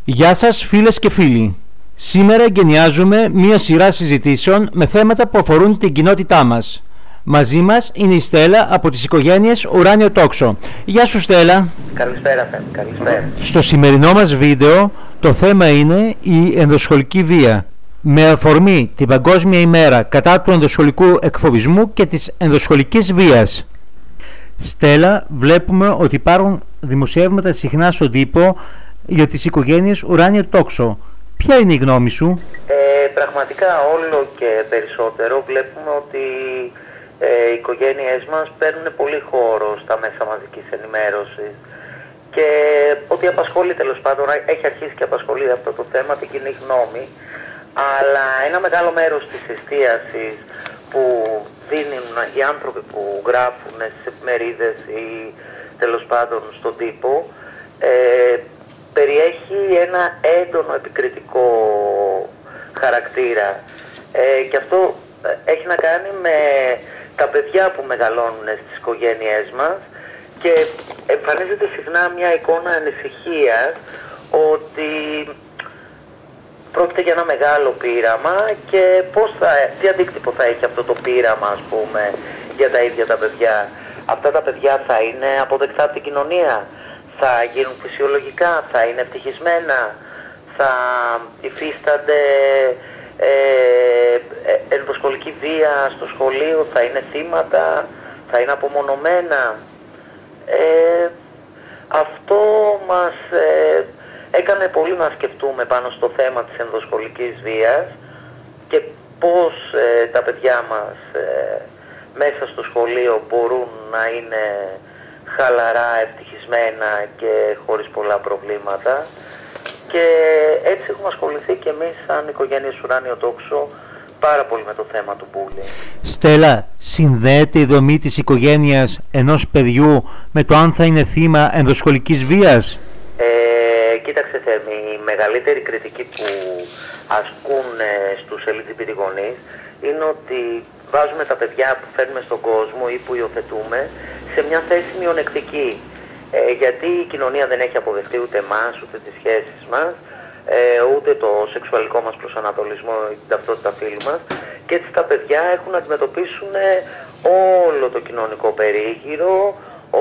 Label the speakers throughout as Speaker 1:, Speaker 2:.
Speaker 1: Γεια σας φίλες και φίλοι. Σήμερα εγκαινιάζουμε μία σειρά συζητήσεων με θέματα που αφορούν την κοινότητά μας. Μαζί μας είναι η Στέλλα από τις οικογένειες Ουράνιο Τόξο. Γεια σου Στέλλα.
Speaker 2: Καλησπέρα, καλησπέρα.
Speaker 1: Στο σημερινό μας βίντεο το θέμα είναι η ενδοσχολική βία. Με αφορμή την Παγκόσμια ημέρα κατά του ενδοσχολικού εκφοβισμού και της ενδοσχολικής βίας. Στέλλα, βλέπουμε ότι υπάρχουν δημοσιεύματα συχνά στον τύπο για τις οικογένειες Ουράνιο Τόξο. Ποια είναι η γνώμη σου?
Speaker 2: Πραγματικά όλο και περισσότερο βλέπουμε ότι οι οικογένειές μας παίρνουν πολύ χώρο στα μέσα μαζικής ενημέρωσης και ότι απασχολεί, τέλος πάντων, έχει αρχίσει και απασχολεί αυτό το θέμα την κοινή γνώμη, αλλά ένα μεγάλο μέρος της εστίασης που δίνουν οι άνθρωποι που γράφουν στις εφημερίδες ή τέλος πάντων στον τύπο περιέχει ένα έντονο επικριτικό χαρακτήρα και αυτό έχει να κάνει με τα παιδιά που μεγαλώνουν στις οικογένειές μας και εμφανίζεται συχνά μια εικόνα ανησυχίας ότι πρόκειται για ένα μεγάλο πείραμα και τι αντίκτυπο θα έχει αυτό το πείραμα, ας πούμε, για τα ίδια τα παιδιά. Αυτά τα παιδιά θα είναι αποδεκτά από την κοινωνία, θα γίνουν φυσιολογικά, θα είναι ευτυχισμένα, θα υφίστανται ενδοσχολική βία στο σχολείο, θα είναι θύματα, θα είναι απομονωμένα. Αυτό μας έκανε πολύ να σκεφτούμε πάνω στο θέμα της ενδοσχολικής βίας και πώς τα παιδιά μας μέσα στο σχολείο μπορούν να είναι χαλαρά, ευτυχισμένα και χωρίς πολλά προβλήματα. Και έτσι έχουμε ασχοληθεί και εμείς σαν οικογένειες Ουράνιο Τόξο πάρα πολύ με το θέμα του bullying.
Speaker 1: Στέλλα, συνδέεται η δομή της οικογένειας ενός παιδιού με το αν θα είναι θύμα ενδοσχολικής βίας?
Speaker 2: Κοίταξε Θέμη, η μεγαλύτερη κριτική που ασκούν στους LGBT γονείς είναι ότι βάζουμε τα παιδιά που φέρνουμε στον κόσμο ή που υιοθετούμε σε μια θέση μειονεκτική. Γιατί η κοινωνία δεν έχει αποδεχτεί ούτε εμάς, ούτε τις σχέσεις μας, ούτε το σεξουαλικό μας προσανατολισμό ή την ταυτότητα φύλου μας, και έτσι τα παιδιά έχουν να αντιμετωπίσουν όλο το κοινωνικό περίγυρο,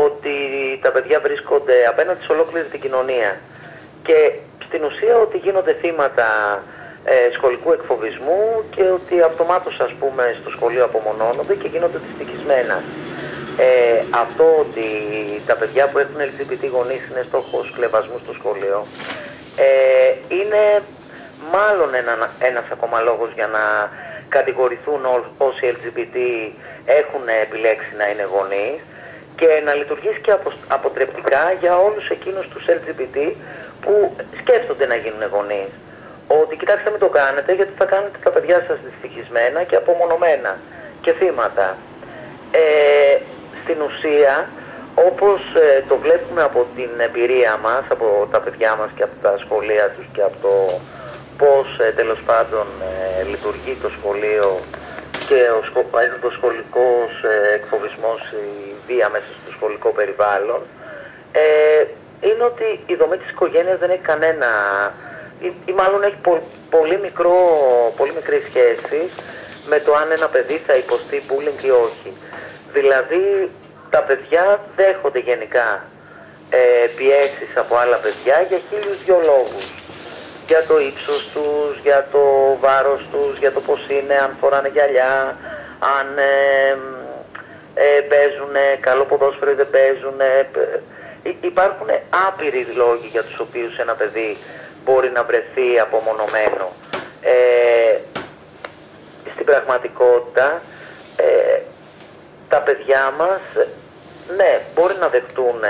Speaker 2: ότι τα παιδιά βρίσκονται απέναντι σε ολόκληρη την κοινωνία και στην ουσία ότι γίνονται θύματα σχολικού εκφοβισμού και ότι αυτομάτως, ας πούμε, στο σχολείο απομονώνονται και γίνονται δυστυχισμένα. Αυτό ότι τα παιδιά που έχουν LGBT γονείς είναι στόχος κλεβασμού στο σχολείο είναι μάλλον ένας ακόμα λόγος για να κατηγορηθούν όσοι LGBT έχουν επιλέξει να είναι γονείς και να λειτουργήσει και αποτρεπτικά για όλους εκείνους τους LGBT που σκέφτονται να γίνουν γονείς. Ότι κοιτάξτε, μην το κάνετε, γιατί θα κάνετε τα παιδιά σας δυστυχισμένα και απομονωμένα και θύματα. Στην ουσία, όπως το βλέπουμε από την εμπειρία μας, από τα παιδιά μας και από τα σχολεία τους και από το πώς τέλος πάντων λειτουργεί το σχολείο και ο σχολικός εκφοβισμός, η βία μέσα στο σχολικό περιβάλλον, είναι ότι η δομή της οικογένειας δεν έχει κανένα, ή μάλλον έχει πολύ μικρή σχέση με το αν ένα παιδί θα υποστεί bullying ή όχι. Δηλαδή τα παιδιά δέχονται γενικά πιέσεις από άλλα παιδιά για 1002 λόγους. Για το ύψος τους, για το βάρος τους, για το πώς είναι, αν φοράνε γυαλιά, αν παίζουν καλό ποδόσφαιρο ή δεν παίζουν. Υπάρχουν άπειροι λόγοι για τους οποίους ένα παιδί μπορεί να βρεθεί απομονωμένο. Στην πραγματικότητα τα παιδιά μας, ναι, μπορεί να δεχτούν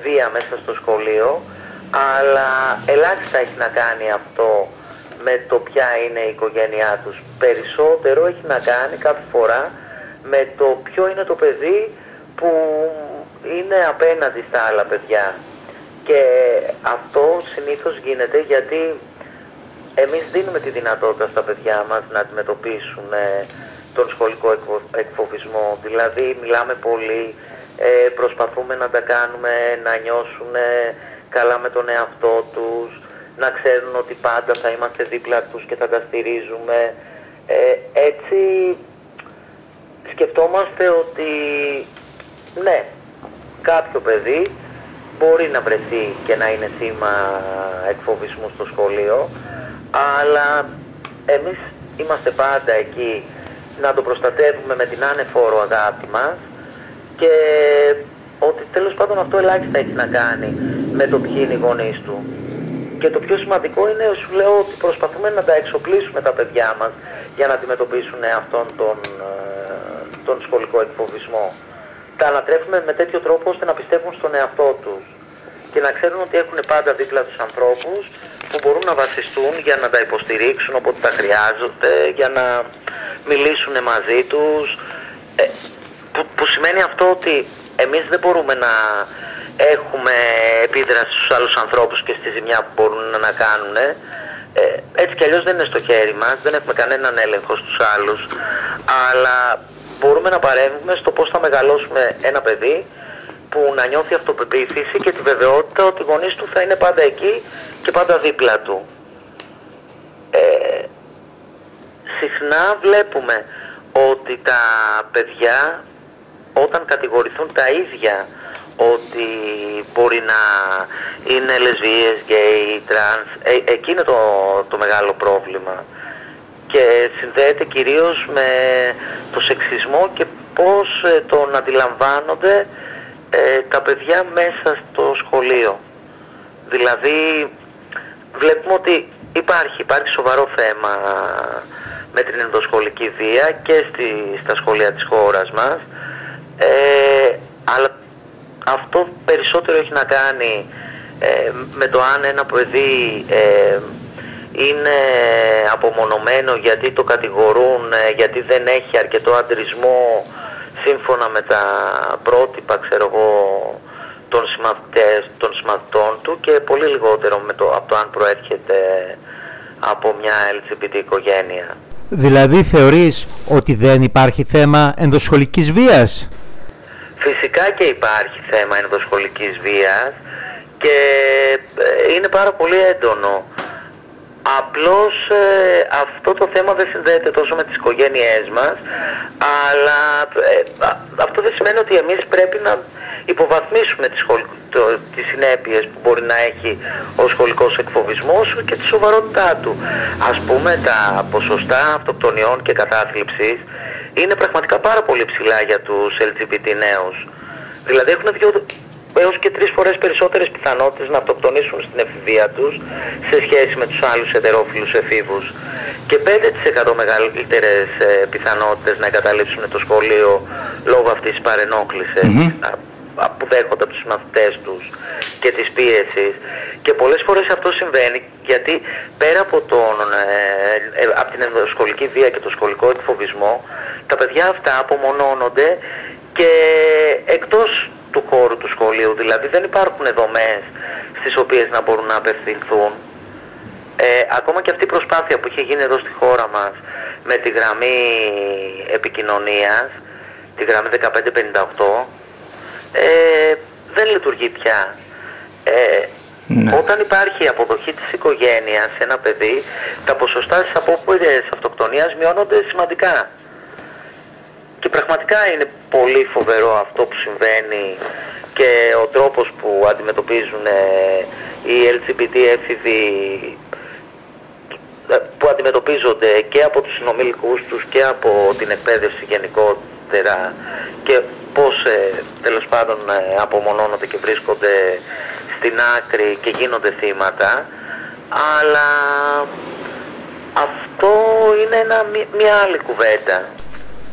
Speaker 2: βία μέσα στο σχολείο, αλλά ελάχιστα έχει να κάνει αυτό με το ποια είναι η οικογένειά τους. Περισσότερο έχει να κάνει κάθε φορά με το ποιο είναι το παιδί που είναι απέναντι στα άλλα παιδιά. Και αυτό συνήθως γίνεται γιατί εμείς δίνουμε τη δυνατότητα στα παιδιά μας να αντιμετωπίσουν τον σχολικό εκφοβισμό. Δηλαδή μιλάμε πολύ, προσπαθούμε να τα κάνουμε να νιώσουν καλά με τον εαυτό τους, να ξέρουν ότι πάντα θα είμαστε δίπλα τους και θα τα στηρίζουμε. Έτσι σκεφτόμαστε ότι ναι, κάποιο παιδί μπορεί να βρεθεί και να είναι θύμα εκφοβισμού στο σχολείο, αλλά εμείς είμαστε πάντα εκεί να το προστατεύουμε με την άνεφόρο αγάπη μας και ότι τέλος πάντων αυτό ελάχιστα έχει να κάνει με το ποιοι είναι οι γονείς του. Και το πιο σημαντικό είναι, σου λέω, ότι προσπαθούμε να τα εξοπλίσουμε τα παιδιά μας για να αντιμετωπίσουν αυτόν τον σχολικό εκφοβισμό. Τα ανατρέφουμε με τέτοιο τρόπο ώστε να πιστεύουν στον εαυτό τους και να ξέρουν ότι έχουν πάντα δίπλα τους ανθρώπους που μπορούν να βασιστούν για να τα υποστηρίξουν όποτε τα χρειάζονται, για να μιλήσουν μαζί τους, που σημαίνει αυτό ότι εμείς δεν μπορούμε να έχουμε επίδραση στους άλλους ανθρώπους και στη ζημιά που μπορούν να κάνουν. Έτσι κι αλλιώς δεν είναι στο χέρι μας, δεν έχουμε κανέναν έλεγχο στους άλλους, αλλά μπορούμε να παρέμβουμε στο πώς θα μεγαλώσουμε ένα παιδί που να νιώθει αυτοπεποίθηση και τη βεβαιότητα ότι οι γονείς του θα είναι πάντα εκεί και πάντα δίπλα του. Συχνά βλέπουμε ότι τα παιδιά όταν κατηγορηθούν τα ίδια ότι μπορεί να είναι λεσβίες, γκέι, τρανς, εκεί είναι το μεγάλο πρόβλημα και συνδέεται κυρίως με το σεξισμό και πώς τον αντιλαμβάνονται τα παιδιά μέσα στο σχολείο. Δηλαδή βλέπουμε ότι υπάρχει σοβαρό θέμα με την ενδοσχολική βία και στα σχολεία της χώρας μας, αλλά αυτό περισσότερο έχει να κάνει με το αν ένα παιδί είναι απομονωμένο γιατί το κατηγορούν, γιατί δεν έχει αρκετό αντρισμό σύμφωνα με τα πρότυπα, των συμμαθητών του και πολύ λιγότερο από το αν προέρχεται από μια LGBT οικογένεια.
Speaker 1: Δηλαδή θεωρείς ότι δεν υπάρχει θέμα ενδοσχολικής βίας?
Speaker 2: Φυσικά και υπάρχει θέμα ενδοσχολικής βίας και είναι πάρα πολύ έντονο. Απλώς αυτό το θέμα δεν συνδέεται τόσο με τις οικογένειές μας, αλλά αυτό δεν σημαίνει ότι εμείς πρέπει να υποβαθμίσουμε τις συνέπειες που μπορεί να έχει ο σχολικός εκφοβισμός και τη σοβαρότητά του. Ας πούμε, τα ποσοστά αυτοκτονιών και κατάθλιψης είναι πραγματικά πάρα πολύ ψηλά για τους LGBT νέους. Δηλαδή έχουν 2 έως και 3 φορές περισσότερες πιθανότητες να αυτοκτονήσουν στην εφηβεία τους σε σχέση με τους άλλους ετερόφιλους εφήβους και 5% μεγαλύτερες πιθανότητες να εγκαταλείψουν το σχολείο λόγω αυτής της παρενόχλησης που δέχονται από τους μαθητές τους και της πίεσης. Και πολλές φορές αυτό συμβαίνει γιατί πέρα από την ενδοσχολική βία και το σχολικό εκφοβισμό, τα παιδιά αυτά απομονώνονται και εκτός του χώρου του σχολείου, δηλαδή δεν υπάρχουν δομές στις οποίες να μπορούν να απευθυνθούν. Ακόμα και αυτή η προσπάθεια που είχε γίνει εδώ στη χώρα μας με τη γραμμή επικοινωνίας, τη γραμμή 1558, δεν λειτουργεί πια. Όταν υπάρχει αποδοχή της οικογένειας σε ένα παιδί, τα ποσοστά της απόπειρας αυτοκτονίας μειώνονται σημαντικά. Και πραγματικά είναι πολύ φοβερό αυτό που συμβαίνει και ο τρόπος που αντιμετωπίζουν οι LGBT έφηβοι, που αντιμετωπίζονται και από τους συνομιλικούς τους και από την εκπαίδευση γενικότερα και πώς τέλος πάντων απομονώνονται και βρίσκονται στην άκρη και γίνονται θύματα, αλλά αυτό είναι μια άλλη κουβέντα.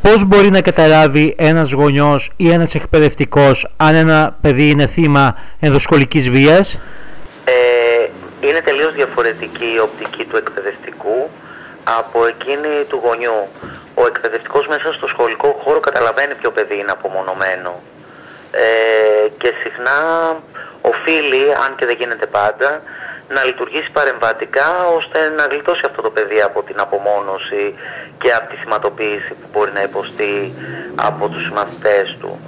Speaker 1: Πώς μπορεί να καταλάβει ένας γονιός ή ένας εκπαιδευτικός αν ένα παιδί είναι θύμα ενδοσχολικής βίας?
Speaker 2: Είναι τελείως διαφορετική η οπτική του εκπαιδευτικού από εκείνη του γονιού. Ο εκπαιδευτικός μέσα στο σχολικό χώρο καταλαβαίνει ποιο παιδί είναι απομονωμένο και συχνά οφείλει, αν και δεν γίνεται πάντα, να λειτουργήσει παρεμβατικά ώστε να γλιτώσει αυτό το παιδί από την απομόνωση και από τη θυματοποίηση που μπορεί να υποστεί από τους συμμαθητές του.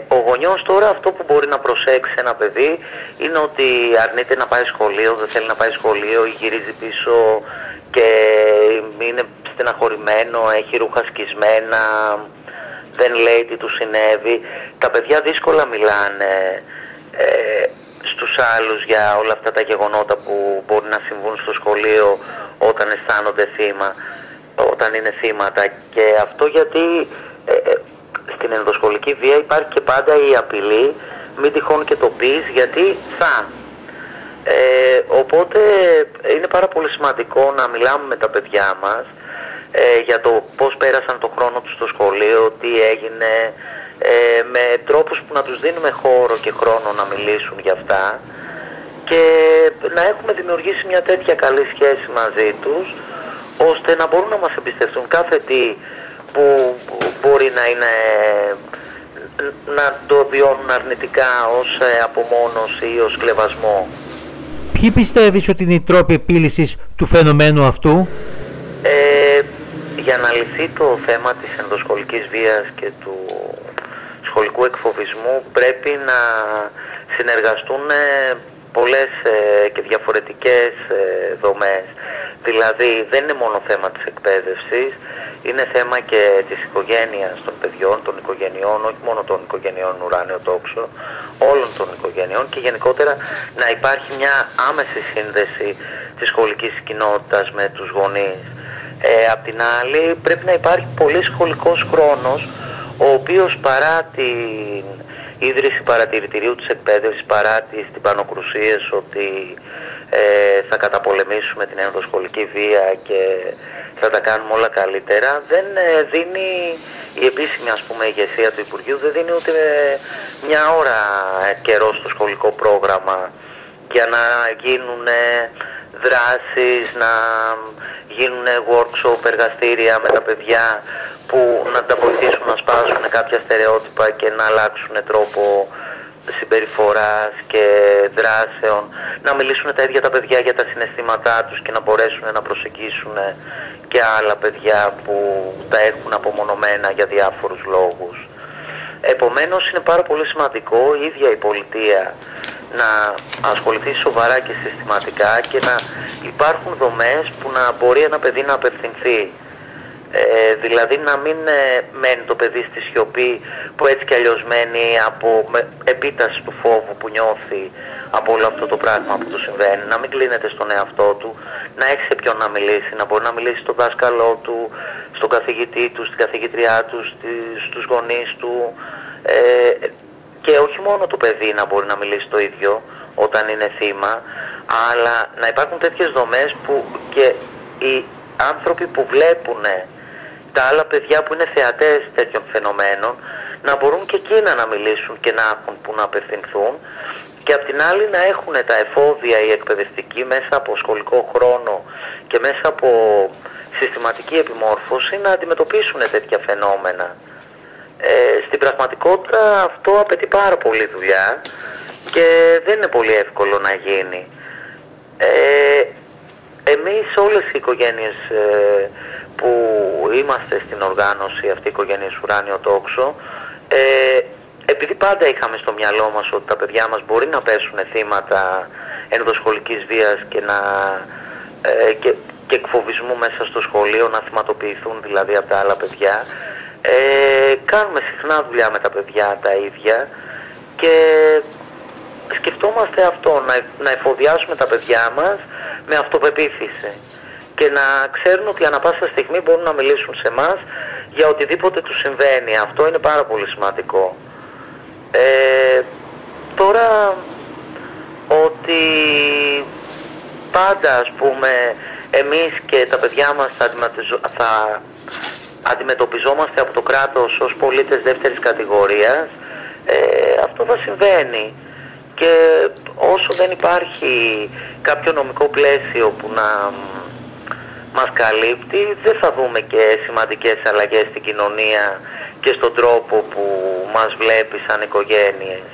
Speaker 2: Ο γονιός τώρα αυτό που μπορεί να προσέξει ένα παιδί είναι ότι αρνείται να πάει σχολείο, δεν θέλει να πάει σχολείο ή γυρίζει πίσω και είναι στεναχωρημένο, έχει ρούχα σκισμένα, δεν λέει τι του συνέβη. Τα παιδιά δύσκολα μιλάνε στους άλλους για όλα αυτά τα γεγονότα που μπορεί να συμβούν στο σχολείο όταν αισθάνονται θύμα, όταν είναι θύματα. Και αυτό γιατί στην ενδοσχολική βία υπάρχει και πάντα η απειλή μην τυχόν και το πεις γιατί θα. Οπότε είναι πάρα πολύ σημαντικό να μιλάμε με τα παιδιά μας για το πώς πέρασαν το χρόνο τους στο σχολείο, τι έγινε, με τρόπους που να τους δίνουμε χώρο και χρόνο να μιλήσουν για αυτά και να έχουμε δημιουργήσει μια τέτοια καλή σχέση μαζί τους ώστε να μπορούν να μας εμπιστευτούν κάθε τι που μπορεί να είναι, να το βιώνουν αρνητικά ως απομόνωση ή ως κλεβασμό.
Speaker 1: Ποιοι πιστεύεις ότι είναι οι τρόποι επίλυσης του φαινομένου αυτού?
Speaker 2: Για να λυθεί το θέμα της ενδοσχολικής βίας και του σχολικού εκφοβισμού πρέπει να συνεργαστούν πολλές και διαφορετικές δομές. Δηλαδή δεν είναι μόνο θέμα της εκπαίδευσης, είναι θέμα και της οικογένειας των παιδιών, των οικογενειών, όχι μόνο των οικογενειών Ουράνιο Τόξο, όλων των οικογενειών και γενικότερα να υπάρχει μια άμεση σύνδεση της σχολικής κοινότητας με τους γονείς. Απ' την άλλη πρέπει να υπάρχει πολύ σχολικός χρόνος, ο οποίος παρά την ίδρυση παρατηρητηρίου της εκπαίδευσης, παρά τις τυπανοκρουσίες ότι θα καταπολεμήσουμε την ενδοσχολική βία και θα τα κάνουμε όλα καλύτερα, δεν δίνει η επίσημη ηγεσία του Υπουργείου, δεν δίνει ούτε μια ώρα καιρό στο σχολικό πρόγραμμα για να γίνουν δράσεις, να γίνουν workshop, εργαστήρια με τα παιδιά που να τα βοηθήσουν να σπάσουν κάποια στερεότυπα και να αλλάξουν τρόπο συμπεριφοράς και δράσεων, να μιλήσουν τα ίδια τα παιδιά για τα συναισθήματά τους και να μπορέσουν να προσεγγίσουν και άλλα παιδιά που τα έχουν απομονωμένα για διάφορους λόγους. Επομένως είναι πάρα πολύ σημαντικό η ίδια η πολιτεία να ασχοληθεί σοβαρά και συστηματικά και να υπάρχουν δομές που να μπορεί ένα παιδί να απευθυνθεί. Δηλαδή να μην μένει το παιδί στη σιωπή που έτσι κι αλλιώς μένει από επίταση του φόβου που νιώθει από όλο αυτό το πράγμα που του συμβαίνει, να μην κλείνεται στον εαυτό του, να έχει σε ποιον να μιλήσει, να μπορεί να μιλήσει στον δάσκαλό του, στον καθηγητή του, στην καθηγητριά του, στους γονείς του και όχι μόνο το παιδί να μπορεί να μιλήσει το ίδιο όταν είναι θύμα, αλλά να υπάρχουν τέτοιες δομές που και οι άνθρωποι που βλέπουν τα άλλα παιδιά που είναι θεατές τέτοιων φαινομένων να μπορούν και εκείνα να μιλήσουν και να έχουν που να απευθυνθούν και απ' την άλλη να έχουν τα εφόδια οι εκπαιδευτικοί μέσα από σχολικό χρόνο και μέσα από συστηματική επιμόρφωση να αντιμετωπίσουν τέτοια φαινόμενα. Στην πραγματικότητα αυτό απαιτεί πάρα πολύ δουλειά και δεν είναι πολύ εύκολο να γίνει. Εμείς όλες οι οικογένειες που είμαστε στην οργάνωση αυτή, οι οικογένειες Ουράνιο Τόξο, επειδή πάντα είχαμε στο μυαλό μας ότι τα παιδιά μας μπορεί να πέσουν θύματα ενδοσχολικής βίας και εκφοβισμού μέσα στο σχολείο, να θυματοποιηθούν δηλαδή από τα άλλα παιδιά, κάνουμε συχνά δουλειά με τα παιδιά τα ίδια και σκεφτόμαστε αυτό, να εφοδιάσουμε τα παιδιά μας με αυτοπεποίθηση και να ξέρουν ότι ανά πάσα στιγμή μπορούν να μιλήσουν σε εμάς για οτιδήποτε τους συμβαίνει. Αυτό είναι πάρα πολύ σημαντικό. Τώρα ότι πάντα εμείς και τα παιδιά μας θα αντιμετωπιζόμαστε από το κράτος ως πολίτες δεύτερης κατηγορίας, αυτό θα συμβαίνει και όσο δεν υπάρχει κάποιο νομικό πλαίσιο που να μας καλύπτει, δεν θα δούμε και σημαντικές αλλαγές στην κοινωνία και στον τρόπο που μας βλέπει σαν οικογένειες.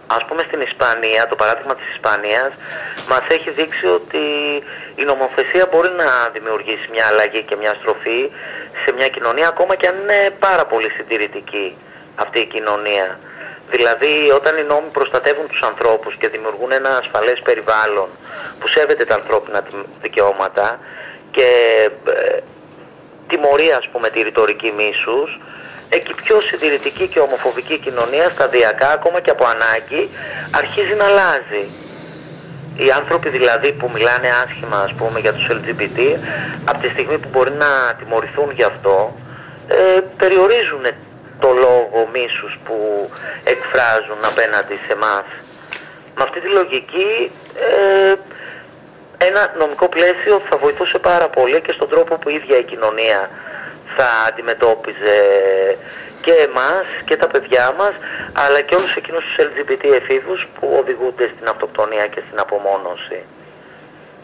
Speaker 2: Ας πούμε στην Ισπανία, το παράδειγμα της Ισπανίας μας έχει δείξει ότι η νομοθεσία μπορεί να δημιουργήσει μια αλλαγή και μια στροφή σε μια κοινωνία, ακόμα και αν είναι πάρα πολύ συντηρητική αυτή η κοινωνία. Δηλαδή, όταν οι νόμοι προστατεύουν τους ανθρώπους και δημιουργούν ένα ασφαλές περιβάλλον που σέβεται τα ανθρώπινα δικαιώματα και τιμωρεί, ας πούμε, τη ρητορική μίσους, εκεί πιο συντηρητική και ομοφοβική κοινωνία σταδιακά, ακόμα και από ανάγκη, αρχίζει να αλλάζει. Οι άνθρωποι δηλαδή που μιλάνε άσχημα, ας πούμε, για τους LGBT, από τη στιγμή που μπορεί να τιμωρηθούν γι' αυτό, περιορίζουν το λόγο μίσους που εκφράζουν απέναντι σε εμάς. Με αυτή τη λογική, ένα νομικό πλαίσιο θα βοηθούσε πάρα πολύ και στον τρόπο που η ίδια η κοινωνία θα αντιμετώπιζε και εμάς και τα παιδιά μας, αλλά και όλους εκείνους τους LGBT εφήβους που οδηγούνται στην αυτοκτονία και στην απομόνωση.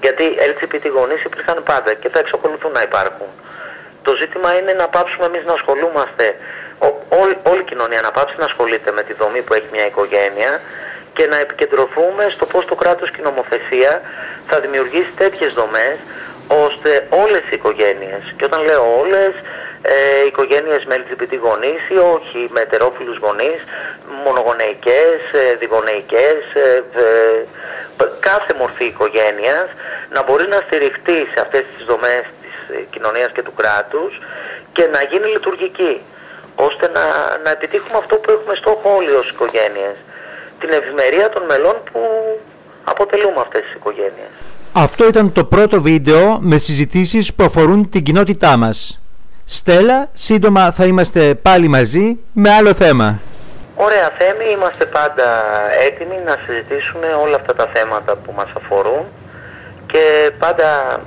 Speaker 2: Γιατί LGBT γονείς υπήρχαν πάντα και θα εξακολουθούν να υπάρχουν. Το ζήτημα είναι να πάψουμε εμείς να ασχολούμαστε, όλη η κοινωνία να πάψει να ασχολείται με τη δομή που έχει μια οικογένεια και να επικεντρωθούμε στο πώς το κράτος και η νομοθεσία θα δημιουργήσει τέτοιες δομές ώστε όλες οι οικογένειες, και όταν λέω όλες, οικογένειες με LGBT γονείς ή όχι, με ετερόφιλους γονείς, μονογονεϊκές, διγονεϊκές, κάθε μορφή οικογένειας να μπορεί να στηριχτεί σε αυτές τις δομές της κοινωνίας και του κράτους και να γίνει λειτουργική, ώστε να επιτύχουμε αυτό που έχουμε στόχο όλοι ως οικογένειες, την ευημερία των μελών που αποτελούμε αυτές τις οικογένειες.
Speaker 1: Αυτό ήταν το πρώτο βίντεο με συζητήσεις που αφορούν την κοινότητά μας. Στέλλα, σύντομα θα είμαστε πάλι μαζί με άλλο θέμα.
Speaker 2: Ωραία, Θέμη, είμαστε πάντα έτοιμοι να συζητήσουμε όλα αυτά τα θέματα που μας αφορούν και πάντα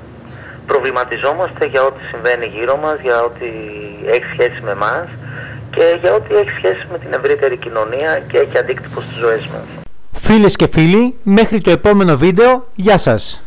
Speaker 2: προβληματιζόμαστε για ό,τι συμβαίνει γύρω μας, για ό,τι έχει σχέση με εμάς και για ό,τι έχει σχέση με την ευρύτερη κοινωνία και έχει αντίκτυπο στις ζωές μας.
Speaker 1: Φίλες και φίλοι, μέχρι το επόμενο βίντεο, γεια σας!